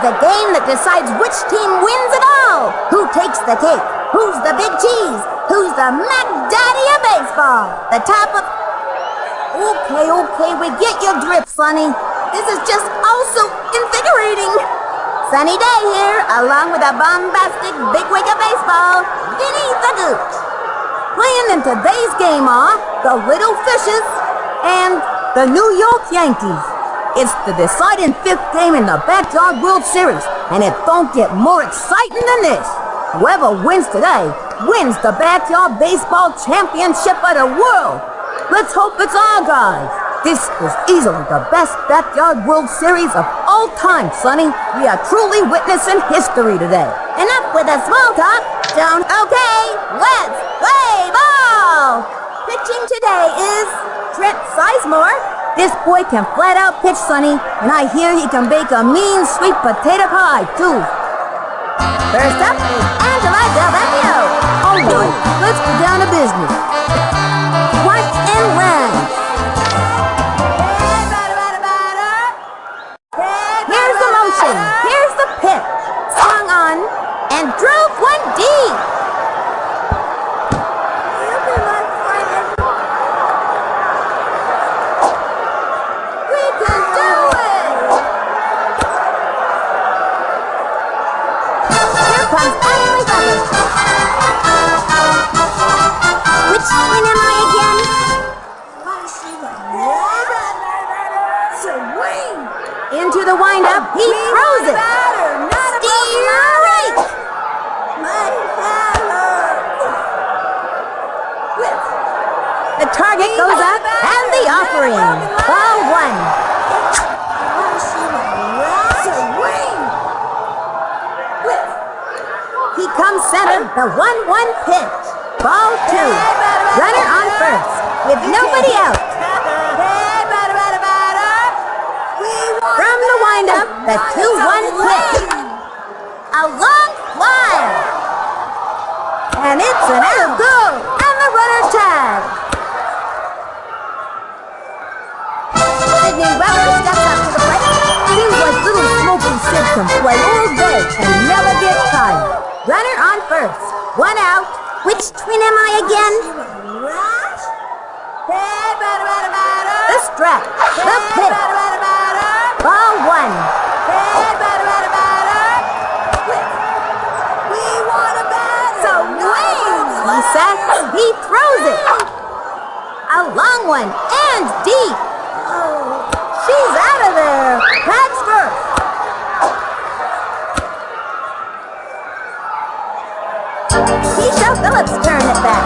the game that decides which team wins it all. Who takes the cake? Who's the big cheese? Who's the Mac Daddy of baseball? The top of... Okay, we get your drift, Sonny. This is just also invigorating. Sunny day here, along with a bombastic bigwig of baseball, Vinny the Gooch. Playing in today's game are the Little Fishes and the New York Yankees. It's the deciding fifth game in the Backyard World Series, and it don't get more exciting than this. Whoever wins today wins the Backyard Baseball Championship of the world. Let's hope it's our guys. This is easily the best Backyard World Series of all time, Sonny. We are truly witnessing history today. Enough with the small talk. Okay, let's play ball. Pitching today is Trent Sizemore. This boy can flat out pitch, Sonny, and I hear he can bake a mean sweet potato pie, too. First up is Angela Del Vecchio. All right, let's get down to business. Watch and run. Here's the motion. Here's the pitch. Swung on and drove one deep. We can do it. Here comes Ashley Butler. Which one am I again? Into the windup, he throws it. Strike! The target goes up, and the offering. Ball one. He comes center, the 1-1 pitch. Ball two. Runner on first, with nobody out. From the windup, the 2-1 pitch. A long fly. And it's an out. And the runner tagged. Sydney Weber steps up to the plate. Seems like little Smoky Sid can play all day and never get tired. Runner on first. One out. Which twin am I again? The strap. The pitch. Ball one. So wings. He sacks. He throws it. A long one and deep. She's out of there. Pat's first. Kiesha Phillips turned it back.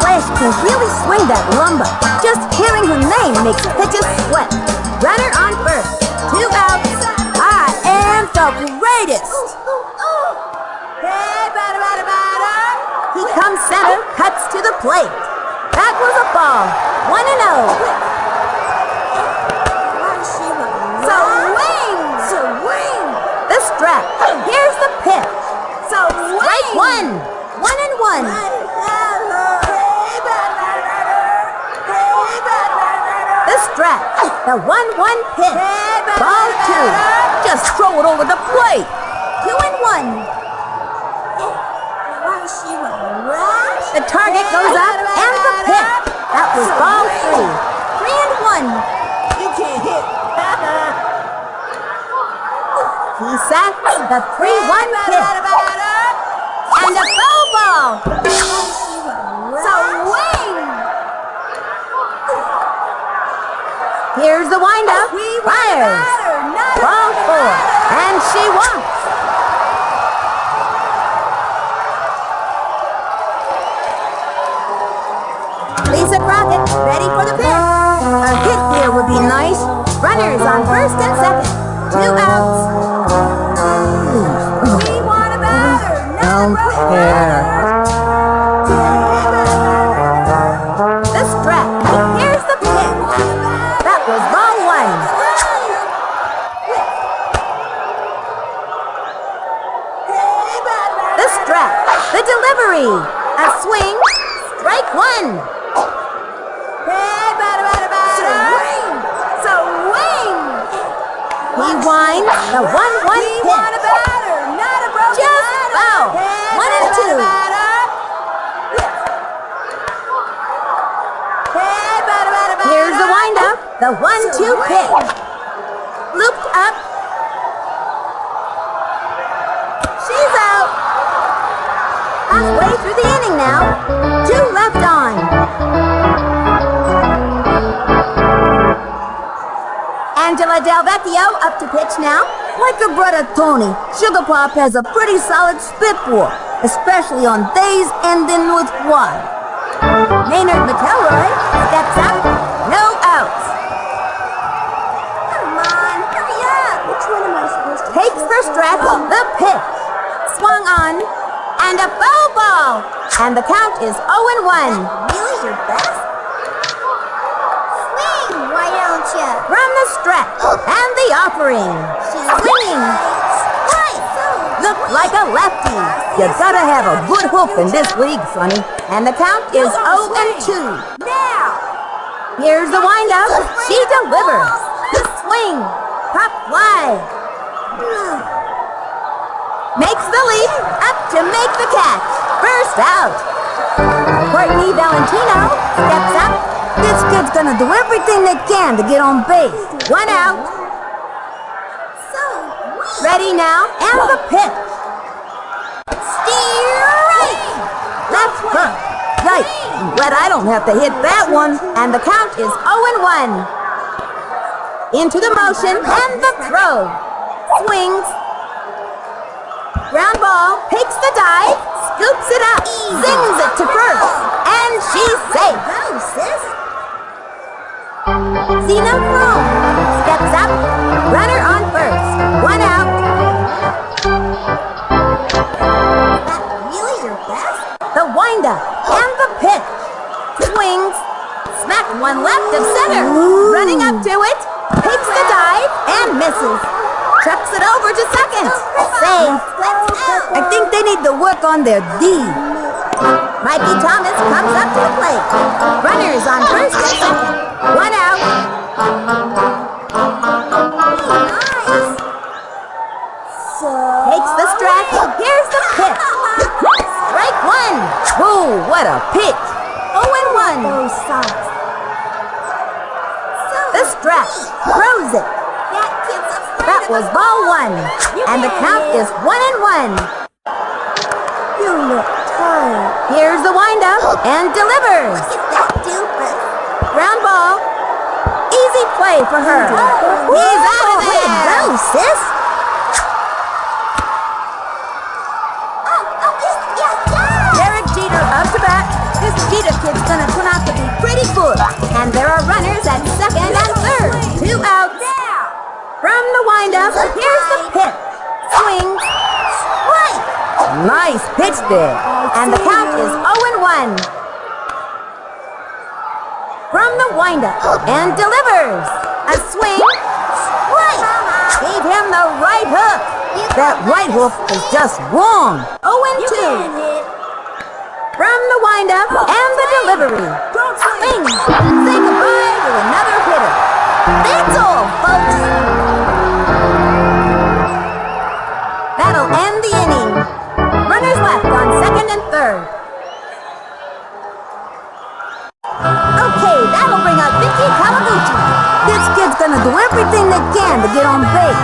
Flash can really swing that lumber. Just hearing her name makes pitches sweat. Runner on first. 2 outs. I am the greatest. He comes center, cuts to the plate. That was a ball. 1-0. So wing. The strap. Here's the pitch. So strike one. 1-1. The strap. The 1-1 pitch. Ball two. Just throw it over the plate. 2-1. The target goes up and the pitch. That was ball three. 3-1. You can't hit. He sacks the 3-1 pitch. And a foul ball. So wing. Here's the windup. Fires. Ball four. And she walks. Lisa Crockett, ready for the pitch. A hit here would be nice. Runners on first and second. 2 outs. We want a batter, not a runner. The strap. Here's the pitch. That was ball one. The strap. The delivery. A swing. Strike one. He He winds the 1-1 pitch. Want a batter, not a broken Just ladder. foul. Hey, 1 and 2. Hey, batter, batter, batter. Here's the windup. The 1-2 pitch. Looped up. She's out. Halfway through the inning now. 2 left on. Angela Del Vecchio up to pitch now. Like her brother Tony, Sugar Pop has a pretty solid spitball, especially on days ending with Y. Maynard McElroy steps up. No outs. Come on, hurry up. Which one am I supposed to Takes the stretch, the pitch. Swung on, and a foul ball. And the count is 0-1. Really your best? Swing, why don't you? From the stretch, and the offering. Swinging. Look like a lefty. You gotta have a good hoof in this league, Sonny. And the count is 0-2. Now. Here's the windup. She delivers. The swing. Pop fly. Makes the leap up to make the catch. First out. Courtney Valentino steps up. This kid's gonna do everything they can to get on base. 1 out. Ready now, and the pitch. Steer right. Left hook. Right. I'm glad I don't have to hit that one. And the count is 0-1. Into the motion, and the throw. Swings. Ground ball, takes the dive, scoops it up, sings it to first, and she's safe. Go, sis. Zena Froome steps up, runner on first, 1 out. That really your best? The windup and the pitch. Swings, smack one left of center, running up to it, takes the dive and misses. Chucks it over to second. Safe. I think they need to work on their D. Mikey Thomas comes up to the plate. Runners on first and second. 1 out. Nice. So. Takes the stretch. Here's the pitch. Strike 1. Whoa, what a pitch. 0-1. Those socks. The stretch. Throws it. That kid's afraid That of was the ball 1. And the count is 1-1. You look tired. Here's the windup and delivers. Look at that doofus. Ground ball. Easy play for her. He's out of Way to there. go, sis. Derek Jeter up to bat. This Jeter kid's gonna turn out to be pretty good. And there are runners at second and third. 2 outs. From the windup, here's the pitch. Swing. Strike. Nice pitch there. And the count is 0-1. From the windup and delivers. A swing. Strike. Gave him the right hook. That right hook is just wrong. 0-2. From the windup and the delivery. Swing. Say goodbye to another hitter. That's all, folks. That'll end the inning. Runners left on second and third. Okay, that'll bring out Vicky Kawaguchi. This kid's gonna do everything they can to get on base.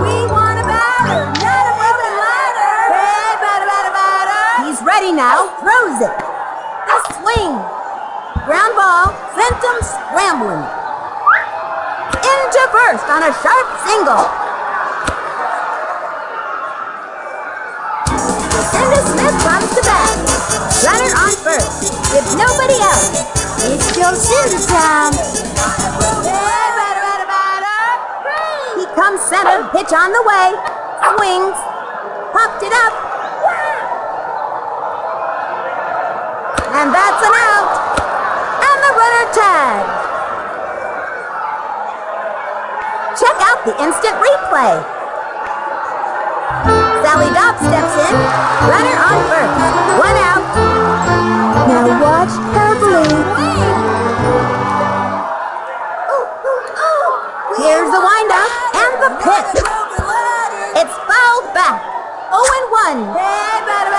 We want a batter, not a broken ladder. Hey, batter, batter, batter. He's ready now. Throws it. The swing. Ground ball. Sent him scrambling. Into first on a sharp single. Cindy Smith comes to bat. Runner on first. With nobody else. It's your Cindy time. Hey, batter, batter, batter. He comes center. Pitch on the way. Swings. Popped it up. And that's an out. And the runner tagged. Check out the instant replay. Sally Dobbs steps in. Runner on first. 1 out. Now watch carefully. one. Hey, batter.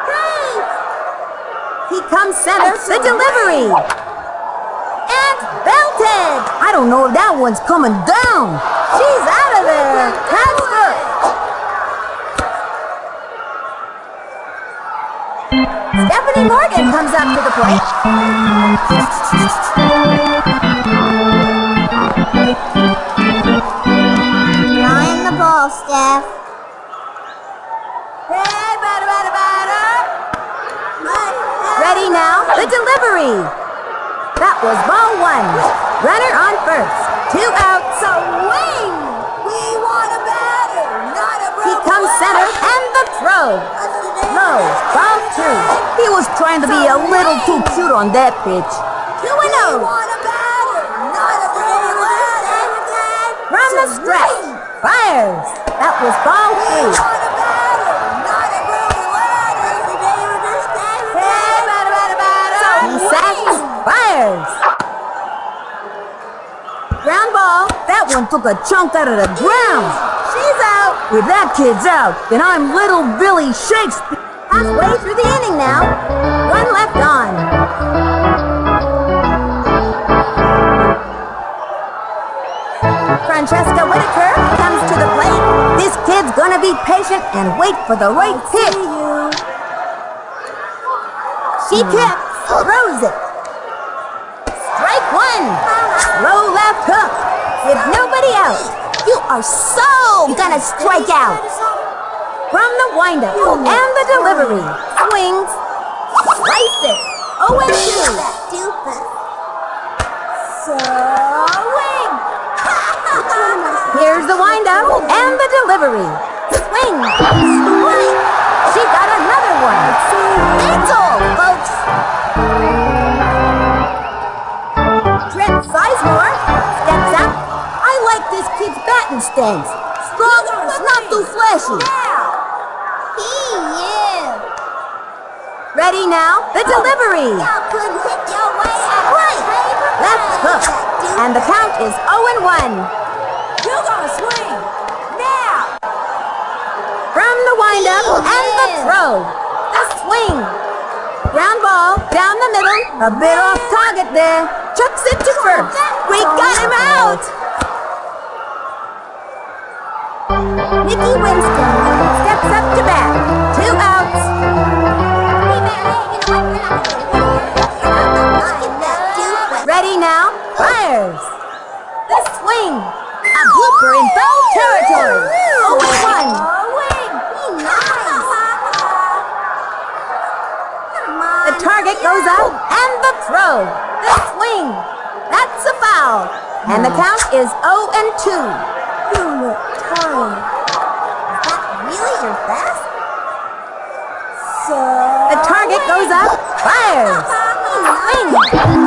Great. He comes center, the delivery. And belted. I don't know if that one's coming down. She's out of there. That's her. Stephanie Morgan comes up to the plate. Line the ball, Steph. Hey, batter. Ready now, the delivery. That was ball one. Runner on first. 2 outs. Swing. We want a batter, not a He comes center and the throw. Low, ball two. He was trying to be a little too cute on that pitch. 2-0. want a batter, not a From the stretch. Fires. That was ball three. want a batter, not a Hey, batter. He sacks. Fires. Ground ball. That one took a chunk out of the ground. She's out. If that kid's out, then I'm little Billy Shakespeare. Halfway through the inning now. One left on. Francesca Whitaker comes to the plate. This kid's gonna be patient and wait for the right pitch. She kicks, throws it. Strike one. Low left hook. With nobody out. You are so gonna strike out. From the windup and the delivery. Swings. Slice it. 0-2. Swing. Here's the windup and the delivery. Swing. Strike. She got another one. That's all, folks. Trent Sizemore steps up. I like this kid's batting stance. Strong, but not too flashy. Ready now, the delivery. Right. Left hook. And the count is 0-1. You're gonna swing. Now. From the windup and the throw. The swing. Ground ball down the middle. A bit off target there. Chucks it to first. We got him out. Nikki Winston steps up to bat. 2 outs. Ready now. Fires. The swing. A blooper in foul territory. 0-1. The target goes up and the throw. The swing. That's a foul. And the count is 0-2. You look tired. Is that really your best? The target goes up. Fires. Swing.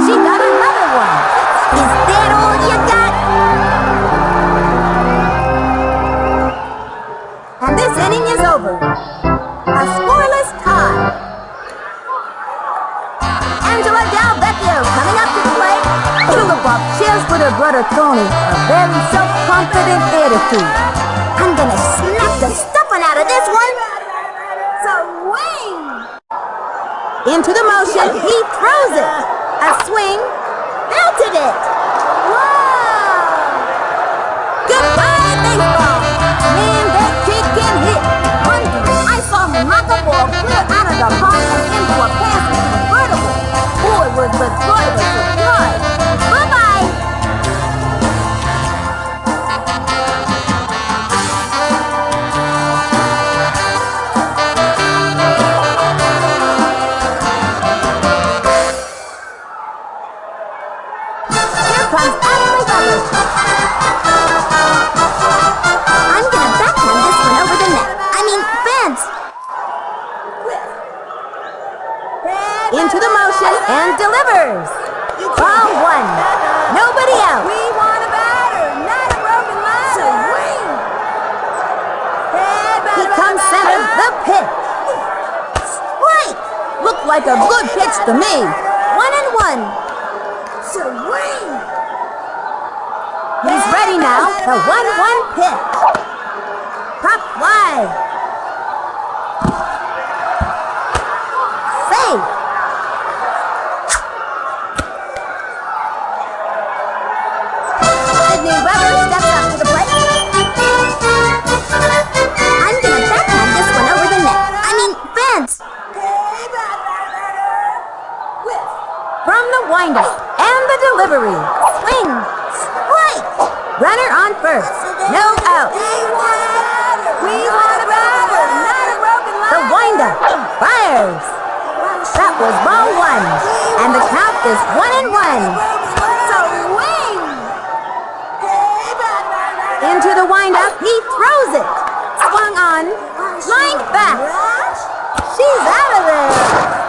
She got another one. Is that all you got? And this inning is over. A scoreless tie. Angela Del Vecchio coming up to the plate. Tulipop cheers for her brother Tony. A very self-confident attitude. I'm gonna snap the stuffing out of this one. Swing. Into the motion, he throws it. A swing, belted it. Wow. Goodbye, baseball. Man, that kid can hit. One time, I saw him knock a ball clear out of the park and into a passing convertible. Boy, was the driver surprised. Bye-bye. Here comes Ashley Weber. I'm gonna backhand this one over the net. I mean, fence. Into the motion and delivers. Ball one. Nobody out. We want a batter, not a broken ladder. Swing. Hey, He comes center, the pitch. Strike. Looked like a good pitch to me. 1-1. Swing. He's ready now. The 1-1 pitch. Pop wide. Safe. Sydney Weber steps up to the plate. I'm gonna backhand this one over the net. I mean, fence. From the windup and the delivery. Swing. Strike. Runner on first. No out. We want a batter, not a broken ladder. The windup. Fires. That was ball one. And the count is 1-1. Swing. Into the windup. He throws it. Swung on. Flying back. She's out of there.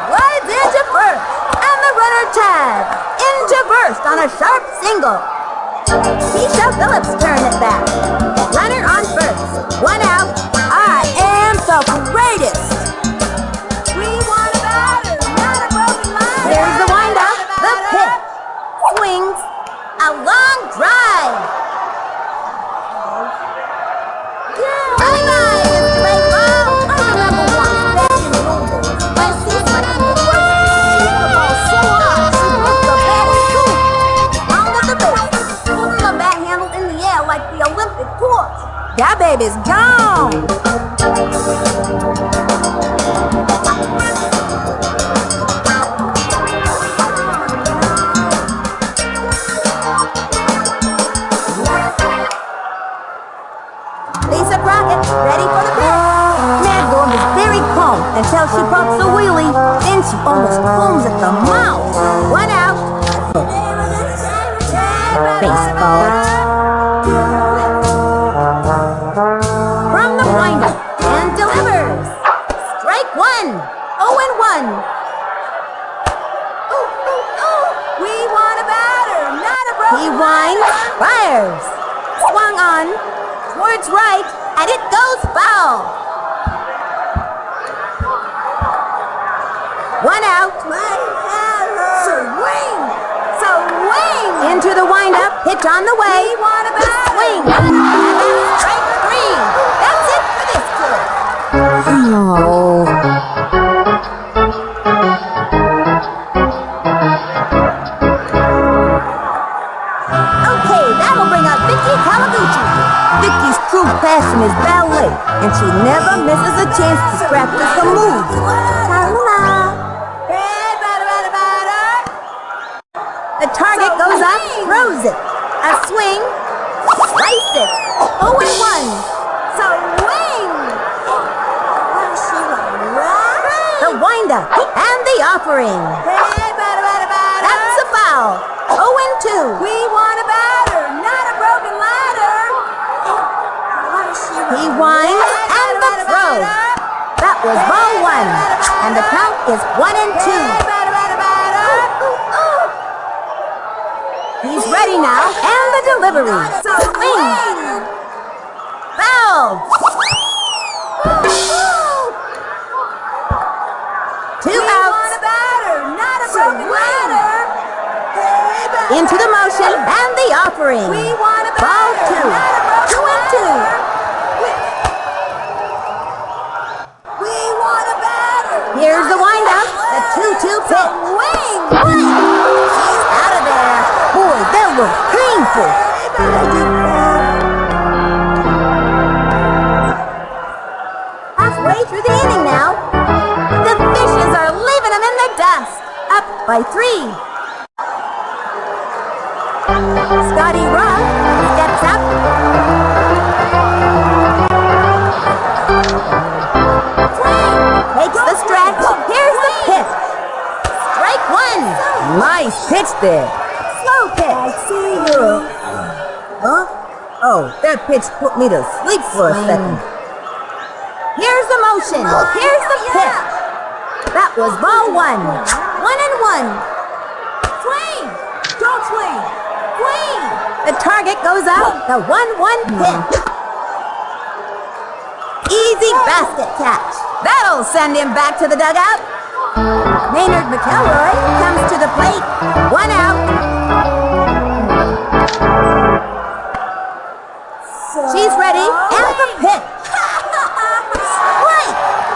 Slides into first. And the runner tagged. Into first on a sharp single. Kiesha Phillips turned it back. Runner on first. One out. I am the greatest. We want a batter, not a broken ladder. Here's the windup. The pitch. Swings. A long drive. Bye-bye, Mr. Baseball. I remember once back in the old days, my sister and the first hit the ball so hard she ripped the bat scoop. Down at the base, holding the bat handle in the air like the Olympic torch. That baby's gone. Lisa Crockett, ready for the pitch. Mad Girl was very calm until she pops a wheelie. Then she almost foams at the mouth. One out. Baseball. From the windup and delivers. Strike one. 0-1. We want a batter, not a broken He winds, fires. Swung on. Towards right, and it goes foul. One out. Swing. Into the windup, pitch on the way. We want a batter. Swing. And then strike three. That's it for this kid. Oh. Okay, that'll bring out Vicky Kawaguchi. Vicky's true passion is ballet, and she never misses a chance to scrap with some moves. Ta-la. Hey, batter. The target goes up, throws it. A swing, slice it. 0-1. Swing. The windup and the offering. Hey, batter. That's a foul. 0-2. We want a batter, not a broken ladder. He winds and the throw. That was ball one, and the count is 1-2. He's ready now, and the delivery. Swing. Foul. 2 outs. Into the motion and the offering. Ball two. 2-2. Here's the windup. The 2-2 pitch. He's out of there. Boy, that looked painful. Halfway through the inning now. The fishes are leaving them in the dust. Up by 3. Scotty Rock steps up. Takes the stretch. Here's the pitch. Strike one. Nice pitch there. Slow pitch. I see you. Huh? Oh, that pitch put me to sleep for a second. Here's the motion. Here's the pitch. That was ball one. 1-1. Swing. Don't swing. Swing. The target goes out. The 1-1 pitch. Easy basket catch. That'll send him back to the dugout. Maynard McElroy comes to the plate. 1 out. She's ready, and the pitch.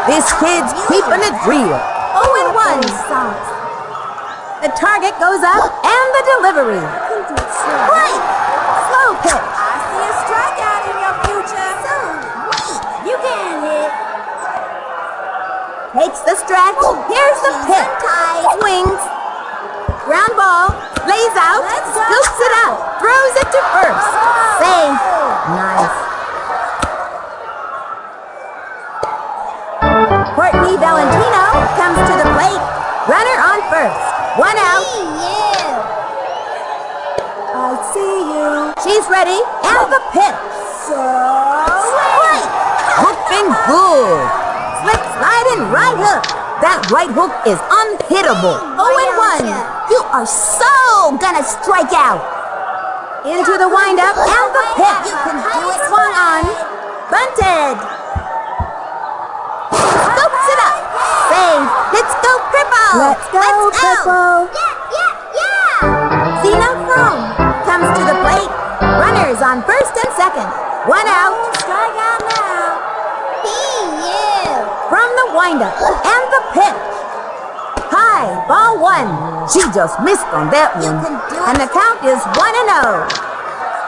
This kid's keeping it real. 0-1. The target goes up and the delivery. Right. Slow pitch. I see a strikeout in your future. So, wait, you can hit. Takes the stretch. Here's the pitch. Swings. Ground ball. Lays out. Scoops it up. Throws it to first. Safe. Nice. Courtney Valentino comes to the plate. Runner on first. 1 out. I see you. She's ready. And the pitch. So, Right. Looking good. Slip sliding right hook. That right hook is unhittable. 0-1. You are so gonna strike out. Into the windup and the pitch. You can do it. Swung on. Bunted. Scoops it up. Save. Let's go, Cripple. Let's go, Cripple. Zena Chrome comes to the plate. Runners on first and second. 1 out. Strikeout now. From the windup and the pitch. High, ball 1. She just missed on that one. And the count is 1-0.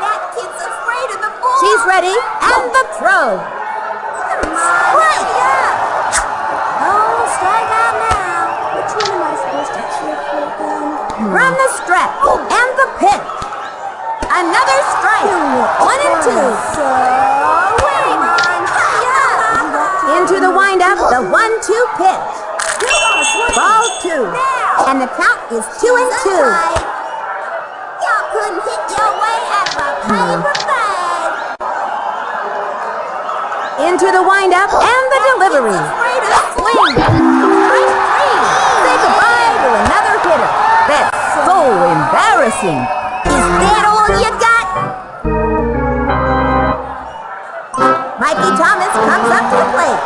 That kid's afraid of the ball. She's ready and the throw. Right. Oh, strikeout now. Which one am I supposed to cheer for then? From the stretch and the pitch. Another strike. 1-2. So, wait. Into the windup, the 1-2 pitch. Ball 2. And the count is 2-2. Y'all couldn't hit your way out of a paper bag. Into the windup and the delivery. Swing. Strike 3. Say goodbye to another hitter. That's so embarrassing. Is that all you got? Mikey Thomas comes up to the plate.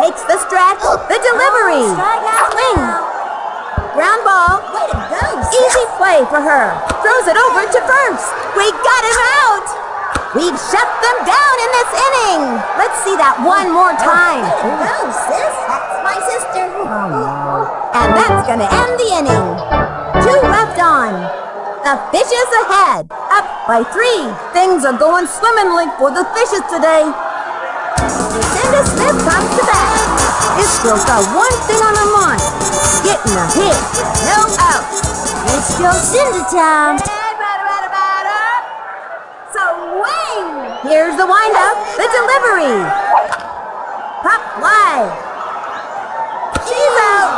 Takes the stretch, the delivery. Swing. Ground ball. Way to go. Easy play for her. Throws it over to first. We got him out. We've shut them down in this inning. Let's see that one more time. Way to go, sis. That's my sister. And that's gonna end the inning. 2 left on. The Fishes ahead. Up by 3. Things are going swimmingly for the Fishes today. Lucinda Smith comes to bat. This girl's got one thing on her mind. Getting a hit. No out. It's Lucinda time. Swing! Here's the windup, the delivery. Pop wide. She's out.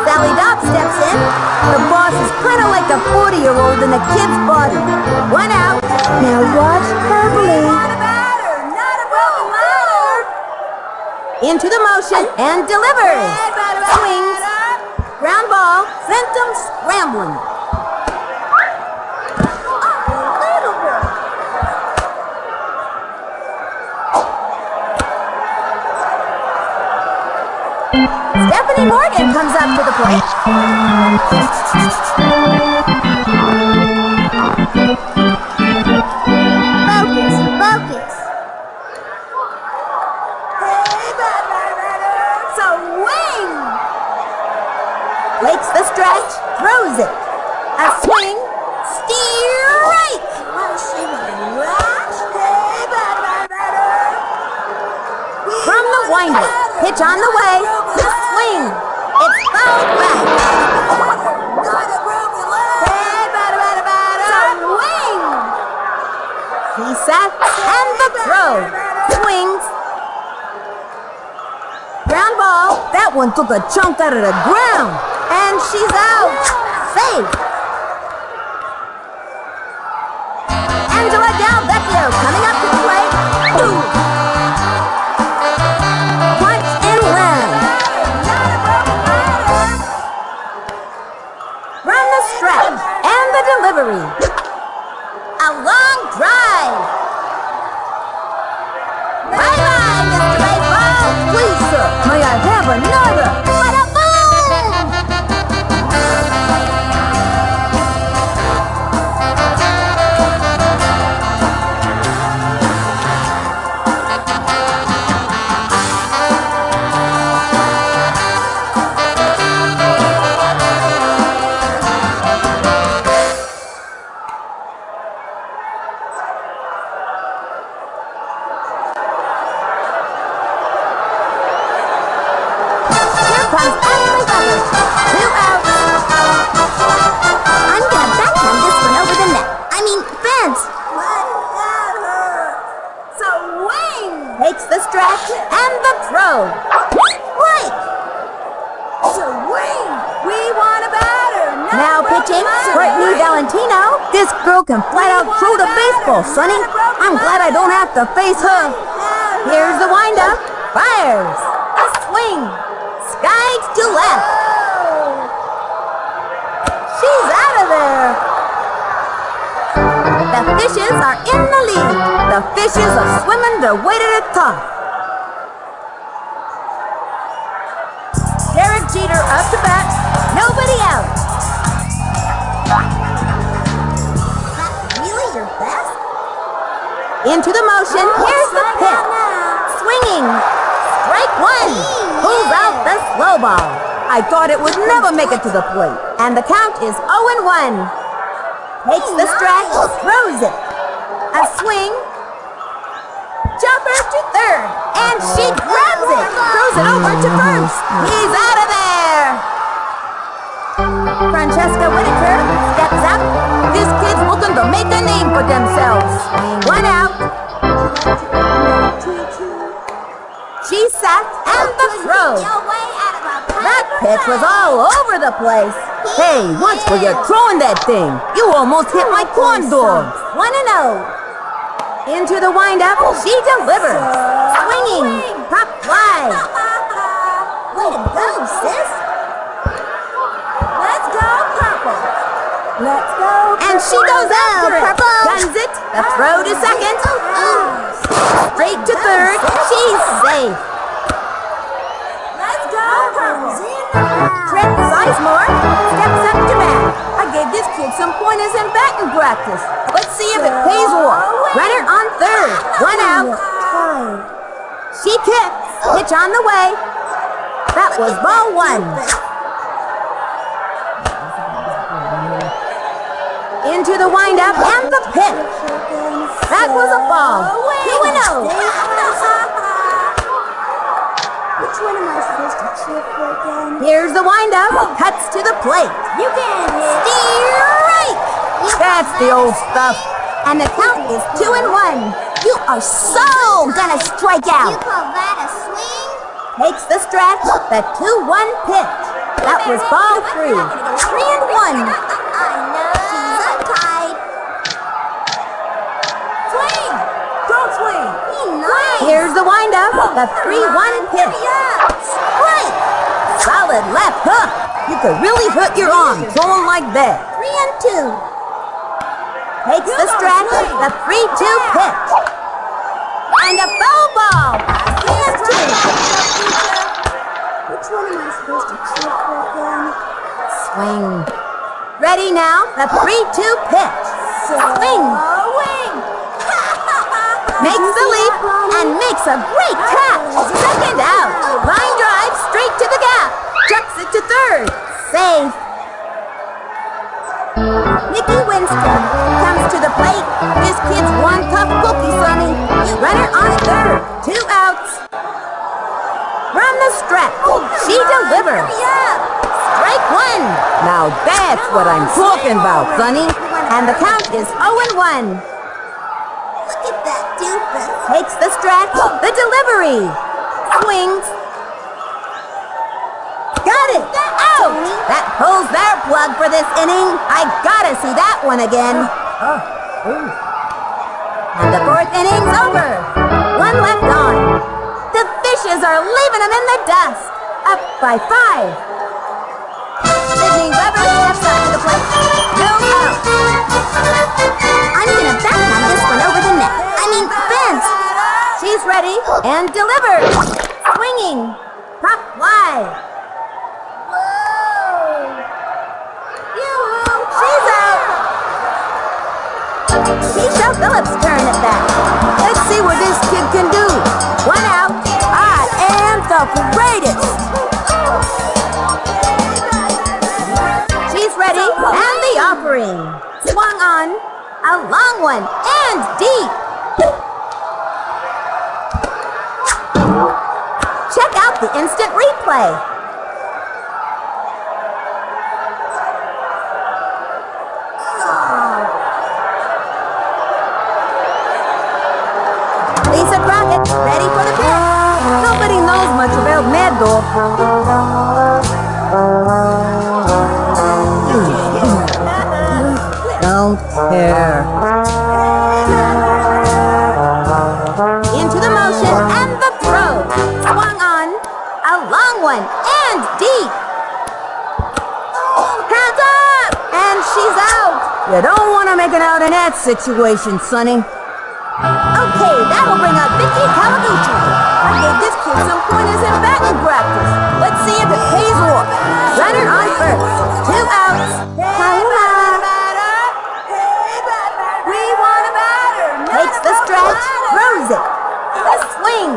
Sally Dobb steps in. The boss is kind of like a 40-year-old in a kid's body. 1 out. Now watch carefully. Into the motion and delivers. Swings. Ground ball. Sent them scrambling. Stephanie Morgan comes up to the plate. Focus. Swing! Takes the stretch, throws it. A swing, strike! From the windup, pitch on the way, the swing. It's fouled back. Swing! He sat and the throw. Swings. Ground ball. That one took a chunk out of the ground. And she's out. Safe. Angela Del Vecchio coming up to the plate. Punch and run. From the stretch and the delivery. A long drive. Bye-bye, Mr. Baseball. Please, sir, may I have another? What a boom! comes Ashley Feathers. 2 outs. I'm gonna backhand this one over the net. I mean, fence. Swing! Takes the stretch and the throw. Strike! Swing! We want a batter! Now pitching, Courtney Valentino. This girl can flat out throw the baseball, Sonny. I'm glad I don't have to face her. Here's the windup. Fires. A swing. Skies to left. She's out of there. The fishes are in the lead. The fishes are swimming their way to the top. Derek Jeter up to bat. Nobody out. That's really your best? Into the motion. Here's the pitch. Swinging. Strike one. Pulls out the slow ball. I thought it would never make it to the plate. And the count is 0-1. Takes the stretch, throws it. A swing. Jumper to third. And she grabs it. Throws it over to first. He's out of there. Francesca Whitaker steps up. This kid's looking to make a name for themselves. 1 out. She sat and the throw. That pitch was all over the place. Hey, watch where you're throwing that thing. You almost hit my corn dog. 1-0. Into the windup, she delivers. Swinging, pop fly. Way to go, sis. Let's go, purple! Let's go, And she goes after it. Guns it. The throw to second. Straight to third. She's safe. Let's go, purple! Trent Sizemore steps up to bat. I gave this kid some pointers in batting practice. Let's see if it pays off. Runner on third. 1 out. She kicks. Pitch on the way. That was ball 1. Into the windup and the pitch. That was a ball. 2-0. Which one am I supposed to cheer for again? Here's the windup. Cuts to the plate. You can Strike! That's the old stuff. And the count is 2-1. You are so gonna strike out. call that a swing? Takes the stretch. The 2-1 pitch. That was ball 3. 3-1. I know. She's untied. Swing! Don't swing! Nice! Here's the windup. The 3-1 pitch. Strike! Solid left hook. You could really hurt your arm throwing like that. 3-2. Takes the stretch. The 3-2 pitch. And a foul ball. 3-2. Which one am I supposed to cheer for again? Swing. Ready now. The 3-2 pitch. Swing. Swing! Makes the leap and makes a great catch. Second out. Line drive straight to the gap. Chucks it to third. Safe. Nikki Winston comes to the plate. This kid's one tough cookie, Sonny. Runner on third. 2 outs. From the stretch, she delivers. Strike 1. Now that's what I'm talking about, Sonny. And the count is 0-1. Look at that doofus. Takes the stretch, the delivery. Swings. Got it. Out. That pulls their plug for this inning. I gotta see that one again. And the 4th inning's over. 1 left on. The fishes are leaving them in the dust. Up by 5. Sydney Weber steps up to the plate. No out. I'm gonna backhand this one over the net. I mean, fence. She's ready and delivers. Swinging. Pop fly. She's out. Kiesha Phillips' turn at bat. Let's see what this kid can do. 1 out. I am the greatest. She's ready and the offering. Swung on. A long one and deep. Check out the instant replay. Waldorf. Don't care. Into the motion and the throw. Swung on. A long one and deep. Hands up! And she's out. You don't want to make it out in that situation, Sonny. Okay, that'll bring out Vicky Kawaguchi. I gave this kid some pointers in batting practice. Let's see if it pays off. Runner on first. 2 outs. Takes the stretch, throws it. The swing,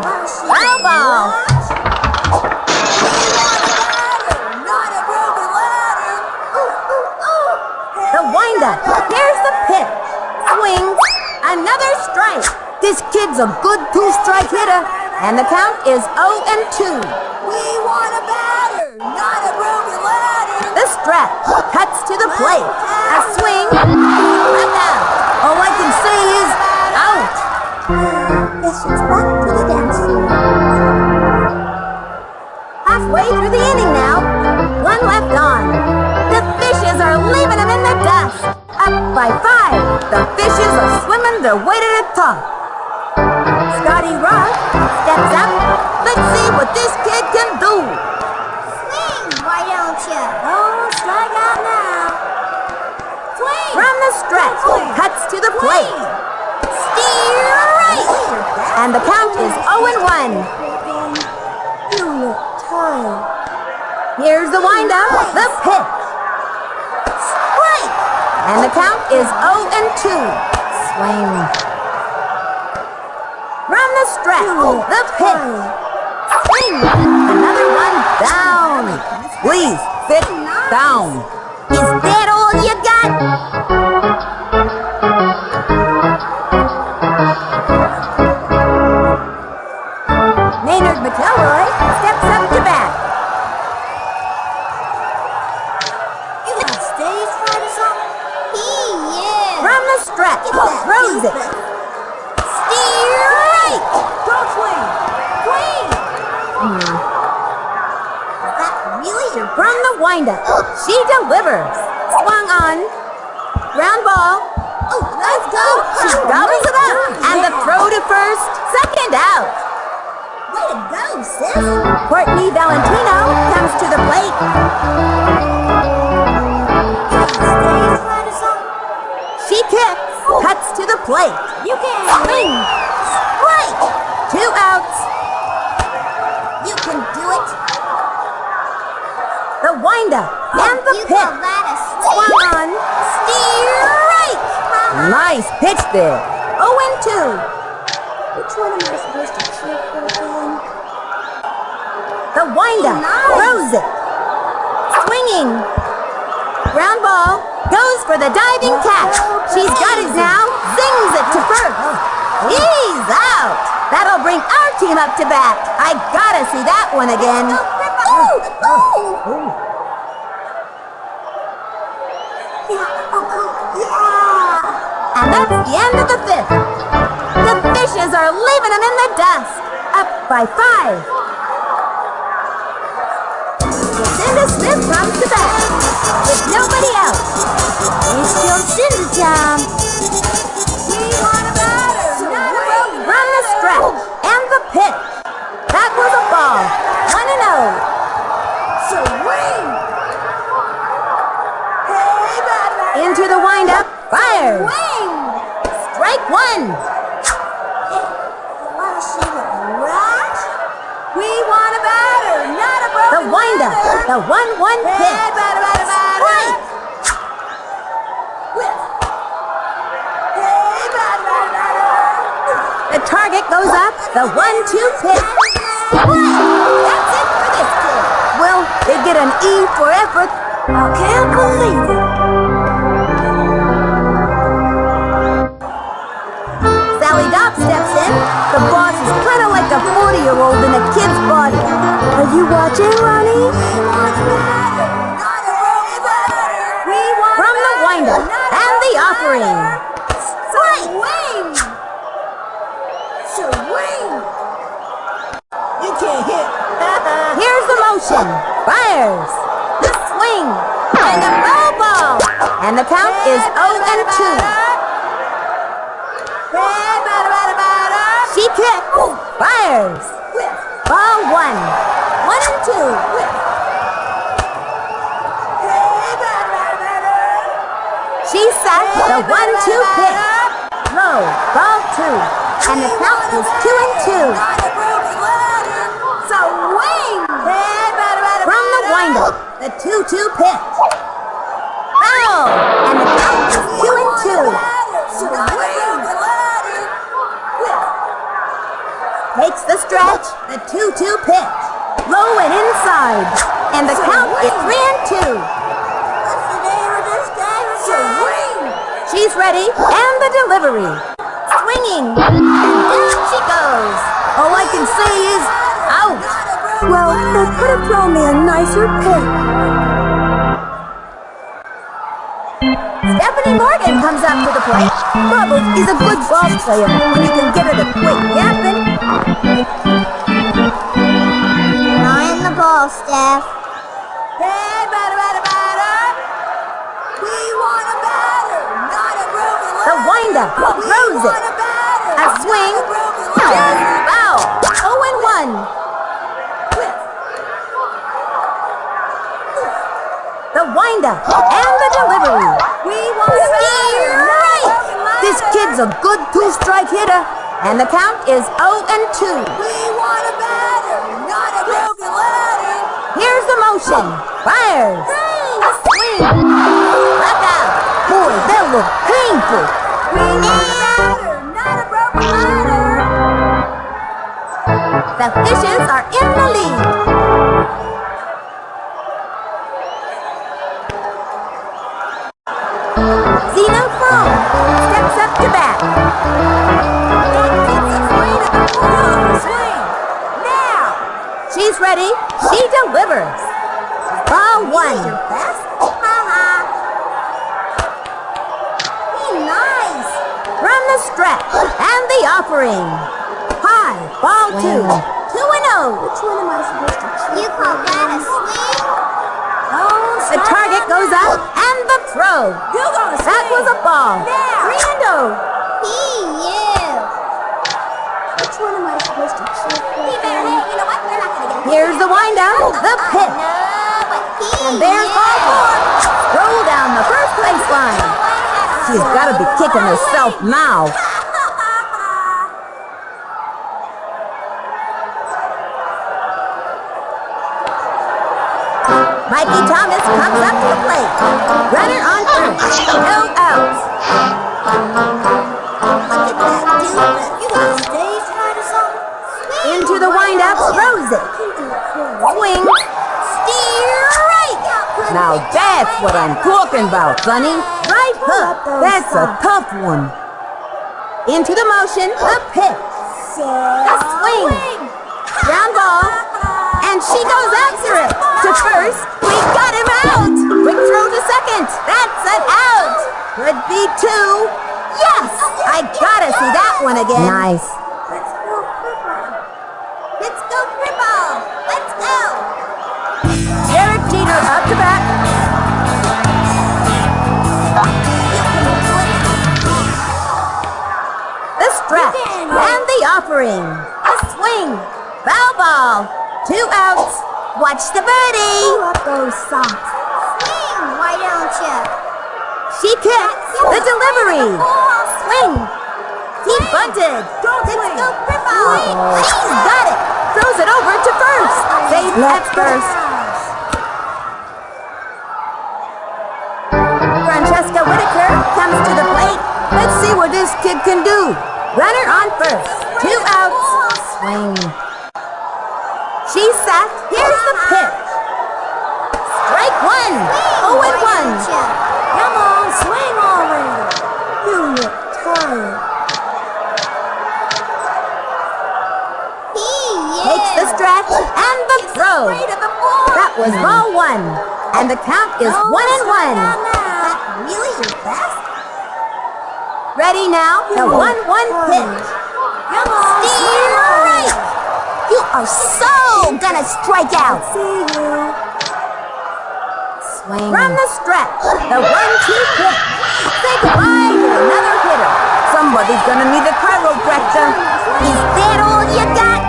foul ball. The windup, here's the pitch. Swing, another strike. This kid's a good 2-strike hitter, and the count is 0-2. We want a batter, not a broken ladder. The stretch, cuts to the plate. A swing, left out. All I can say is out. Guess it's back to the dance floor. Halfway through the inning now. 1 left on. The fishes are leaving him in the dust. Up by 5. The fishes are swimming their way to the top. Scotty Rock steps up. Let's see what this kid can do. Swing, why don't you? Oh, strike out now. Swing. From the stretch, cuts to the plate. Steer right. And the count is 0-1. You look tired. Here's the windup, the pitch. Strike! And the count is 0-2. Swing. From the stretch, the pitch. Swing! Another one down. Please, sit down. Is that all you got? Maynard McElroy steps up to bat. You got stage fright or something? Yeah. From the stretch, throws it. Steer right. Don't swing. Swing. Is that really your From the windup, she delivers. Swung on. Ground ball. Oh, let's go. She gobbles it up. And the throw to first. Second out. Way to go, sis. Courtney Valentino comes to the plate. Stage fright or something? She kicks. Cuts to the plate. You can. Swing. Strike. 2 outs. You can do it. The windup and the You pitch. call that a Swung swing? on. Steer right. Nice pitch there. 0-2. Which one am I supposed to cheer for again? The windup. Nice. Throws it. Swinging. Ground ball. Goes for the diving catch. She's got it now. Zings it to first. He's out. That'll bring our team up to bat. I gotta see that one again. Yeah. And that's the end of the 5th. The fishes are leaving them in the dust. Up by 5. Lucinda Smith comes to bat. With nobody else. It's still Cinder time. We want a batter, not a rope. From the stretch and the pitch. That was a ball. 1-0. Swing. Hey, batter. Into the windup. Fire. Swing. Strike 1. Want to see what right? We want a batter, not a broken The windup. The 1-1 pitch. Strike. The target goes up. The 1-2 pitch. That's it for this kid. Well, they get an E for effort. I can't believe it. Sally Dobb steps in. The boss is kind of like a 40-year-old in a kid's body. Are you watching, Ronnie? From the windup and the offering. Swing. Swing. You can't hit. Here's and the count is 0-2. She kicks, fires. Ball 1, 1-2. She sets the 1-2 pitch. Low, ball 2, and the count is 2-2. Swing! From the windup, the 2-2 pitch. Foul! And the count is 2-2. Takes the stretch, the 2-2 pitch. Low and inside, and the count is 3-2. She's ready, and the delivery. Swinging, and down she goes. All I can say is, out. Well, they could have thrown me a nicer pitch. Stephanie Morgan comes up to the plate. Bubbles is a good ball player when you can get her to quit yapping. Not in the ball, Steph. Hey, batter. We want a batter, not a broken leg. The windup throws it. A swing. Foul. 0-1. The windup and the delivery. We want a batter. Right. This kid's a good 2-strike hitter, and the count is 0-2. We want a batter, not a broken leg. Here's the motion. Fires. A swing. Back out. Boy, that looked painful. We want a batter, not a broken ladder. The Fishes are in the lead. Zena Fong steps up to bat. Swing. Now. She's ready. She delivers. Ball 1. Nice. From the stretch and the offering. High. Ball 2. 2-0. Which one am I supposed to choose? You call that a swing? The target goes up and the throw. That was a ball. 3-0. Which one am I supposed to choose? Here's the windup. The pitch. And there's ball 4. Roll down the first baseline. She's got to be kicking herself now. Mikey Thomas comes up to the plate. Runner on first. No outs. Look at that, dude. You got a stage fright or something? Into the windup. Throws it. Swing. Strike. Now that's what I'm talking about, Sonny. Right hook. That's a tough one. Into the motion. The pitch. A swing. Ground ball. And she goes after it. To first. We got him out. Quick throw to second. That's an out. Could be 2. Yes. I gotta see that one again. Nice. Let's go football. Let's go football. Let's go. Derek Jeter up to bat. The stretch and the offering. A swing. Foul ball. 2 outs. Watch the birdie. Pull up those socks. Swing, why don't you? She kicks. The delivery. Swing. He bunted. Let's go football. He's got it. Throws it over to first. Safe at first. Francesca Whitaker comes to the plate. Let's see what this kid can do. Runner on first. 2 outs. Swing. She's set. Here's the pitch. Strike 1. 0-1. Come on, swing already. You look tired. Takes the stretch and the throw. That was ball 1. And the count is 1-1. Really your best? Ready now? The 1-1 pitch. Come on, Strike. You are so gonna strike out. See you. From the stretch, the 1-2 pitch. Say goodbye to another hitter. Somebody's gonna need a chiropractor. Is that all you got?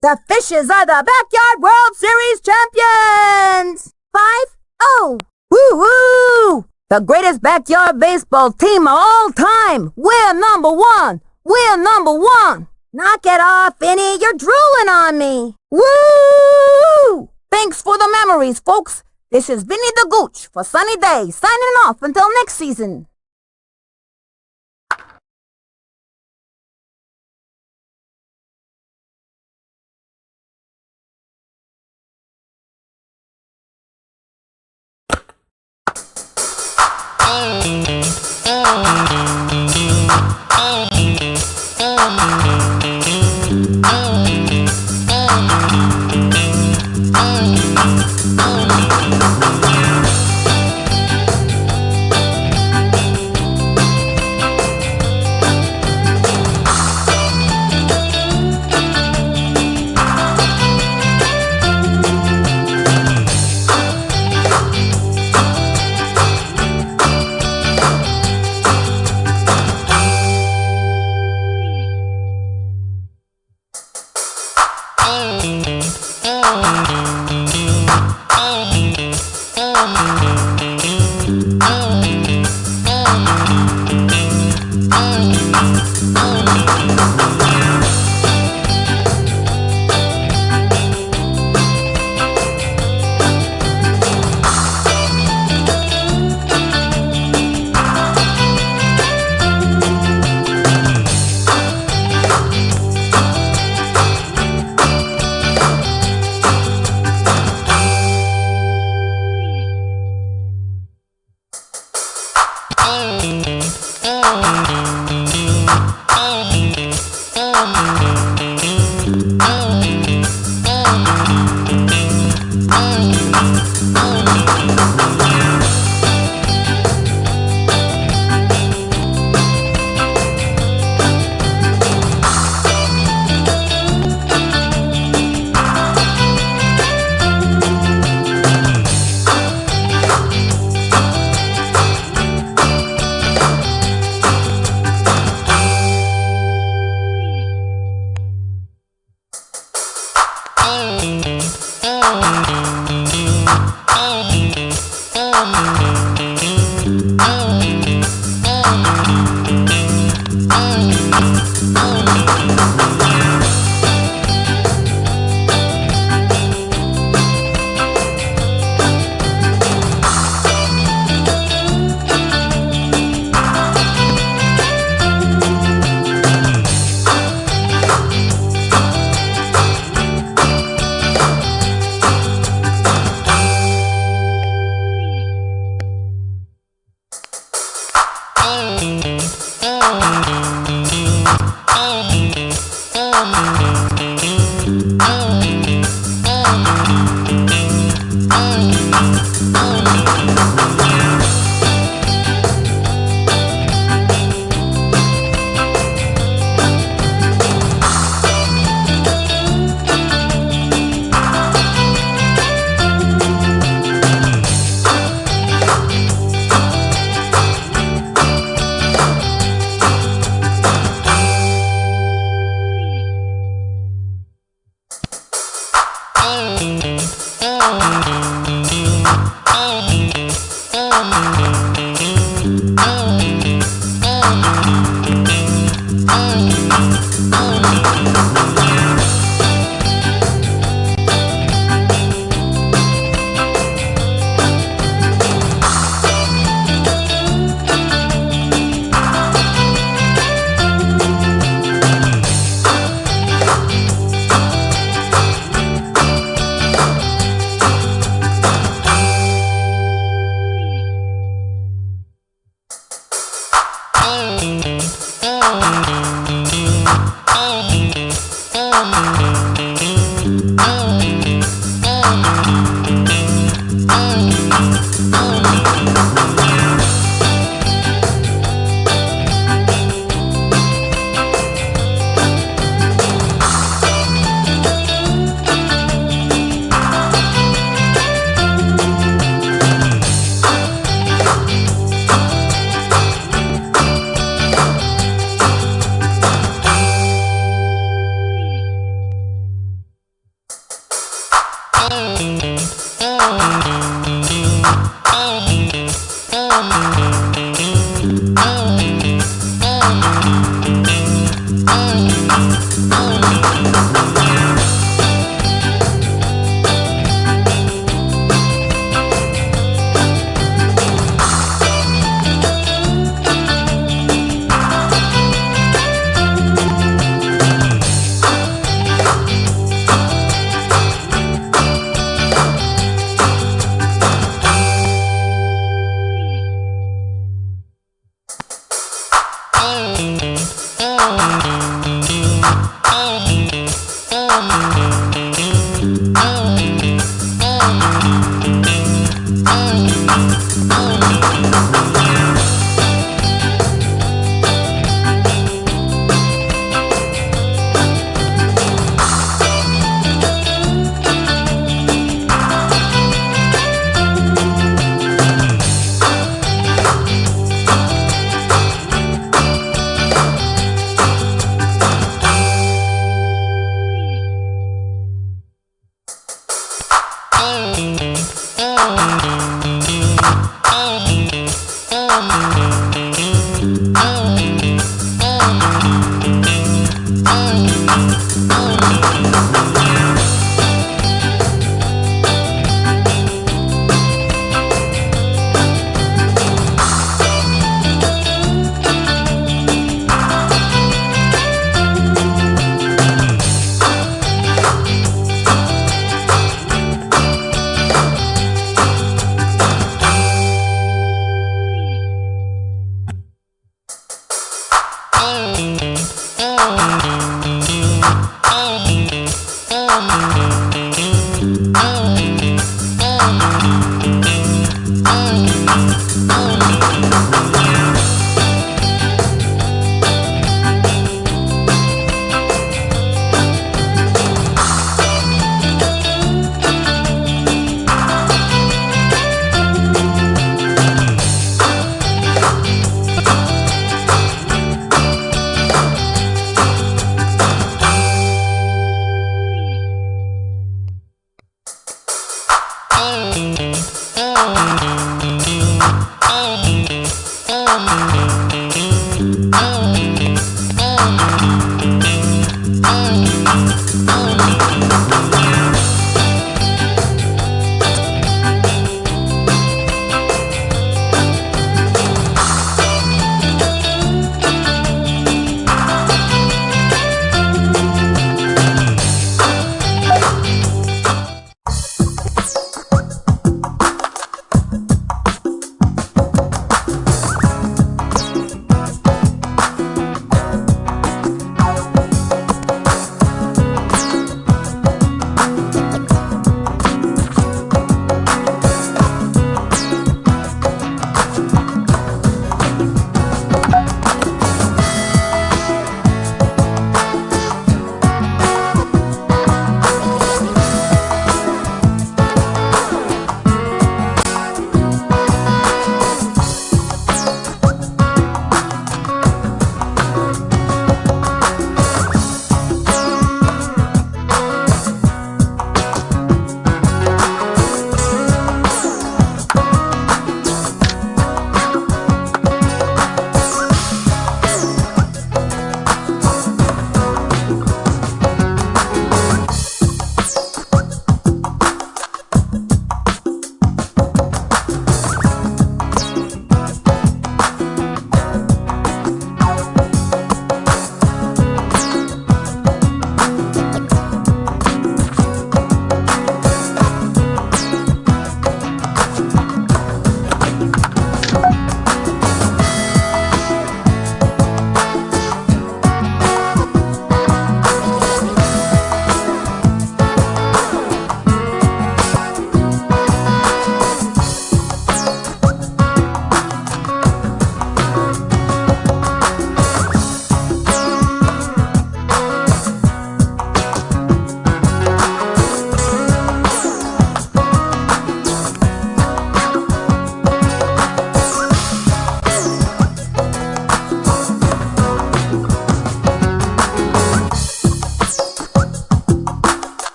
The Fishes are the Backyard World Series champions! 5-0! Woo-hoo! The greatest backyard baseball team of all time! We're number one! We're number one! Knock it off, Vinny! You're drooling on me! Woo! Thanks for the memories, folks! This is Vinny the Gooch for Sunny Day, signing off until next season.